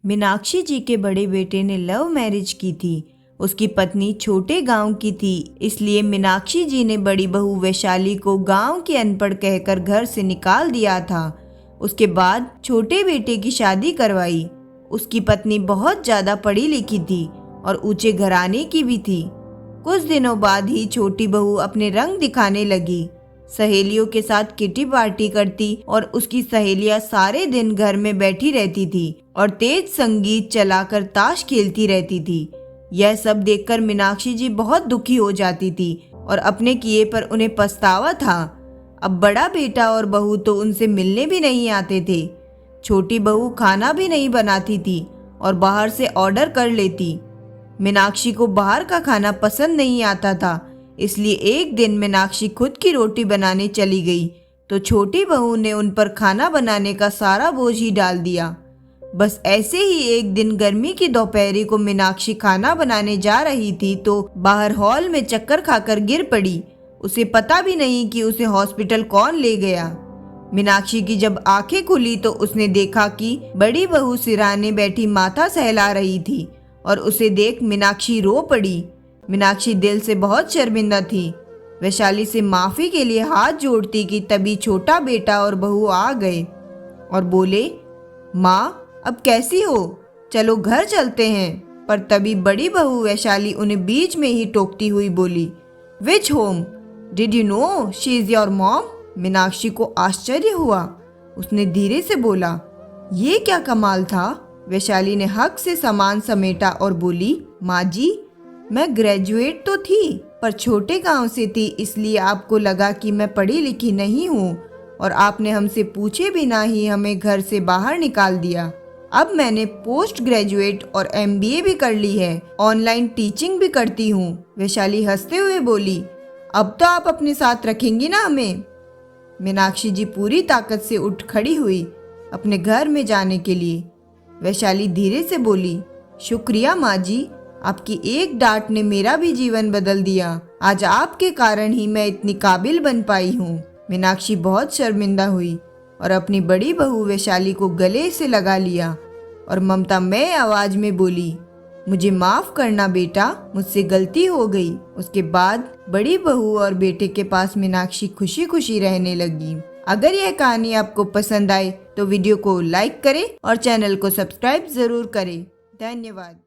मीनाक्षी जी के बड़े बेटे ने लव मैरिज की थी। उसकी पत्नी छोटे गांव की थी, इसलिए मीनाक्षी जी ने बड़ी बहू वैशाली को गांव की अनपढ़ कहकर घर से निकाल दिया था। उसके बाद छोटे बेटे की शादी करवाई। उसकी पत्नी बहुत ज़्यादा पढ़ी लिखी थी और ऊंचे घराने की भी थी। कुछ दिनों बाद ही छोटी बहू अपने रंग दिखाने लगी। सहेलियों के साथ किटी पार्टी करती और उसकी सहेलियां सारे दिन घर में बैठी रहती थी और तेज संगीत चलाकर ताश खेलती रहती थी। यह सब देखकर मीनाक्षी जी बहुत दुखी हो जाती थी और अपने किए पर उन्हें पछतावा था। अब बड़ा बेटा और बहू तो उनसे मिलने भी नहीं आते थे। छोटी बहू खाना भी नहीं बनाती थी और बाहर से ऑर्डर कर लेती। मीनाक्षी को बाहर का खाना पसंद नहीं आता था, इसलिए एक दिन मीनाक्षी खुद की रोटी बनाने चली गई तो छोटी बहू ने उन पर खाना बनाने का सारा बोझ ही डाल दिया। बस ऐसे ही एक दिन गर्मी की दोपहरी को मीनाक्षी खाना बनाने जा रही थी तो बाहर हॉल में चक्कर खाकर गिर पड़ी। उसे पता भी नहीं कि उसे हॉस्पिटल कौन ले गया। मीनाक्षी की जब आंखें खुली तो उसने देखा कि बड़ी बहू सिरहाने बैठी माथा सहला रही थी और उसे देख मीनाक्षी रो पड़ी। मीनाक्षी दिल से बहुत शर्मिंदा थी। वैशाली से माफ़ी के लिए हाथ जोड़ती कि तभी छोटा बेटा और बहू आ गए और बोले, माँ अब कैसी हो, चलो घर चलते हैं। पर तभी बड़ी बहू वैशाली उन्हें बीच में ही टोकती हुई बोली, which home, did you know she is your mom. Meenakshi को आश्चर्य हुआ। उसने धीरे से बोला, ये क्या कमाल था। वैशाली ने हक से सामान समेटा और बोली, माँ जी मैं ग्रेजुएट तो थी पर छोटे गांव से थी, इसलिए आपको लगा कि मैं पढ़ी लिखी नहीं हूँ और आपने हमसे पूछे बिना ही हमें घर से बाहर निकाल दिया। अब मैंने पोस्ट ग्रेजुएट और MBA भी कर ली है, ऑनलाइन टीचिंग भी करती हूँ। वैशाली हंसते हुए बोली, अब तो आप अपने साथ रखेंगी ना हमें। मीनाक्षी जी पूरी ताकत से उठ खड़ी हुई अपने घर में जाने के लिए। वैशाली धीरे से बोली, शुक्रिया माँ जी, आपकी एक डांट ने मेरा भी जीवन बदल दिया। आज आपके कारण ही मैं इतनी काबिल बन पाई हूँ। मीनाक्षी बहुत शर्मिंदा हुई और अपनी बड़ी बहू वैशाली को गले से लगा लिया और ममतामय आवाज में बोली, मुझे माफ करना बेटा, मुझसे गलती हो गई। उसके बाद बड़ी बहू और बेटे के पास मीनाक्षी खुशी खुशी रहने लगी। अगर यह कहानी आपको पसंद आए तो वीडियो को लाइक करें और चैनल को सब्सक्राइब जरूर करें। धन्यवाद।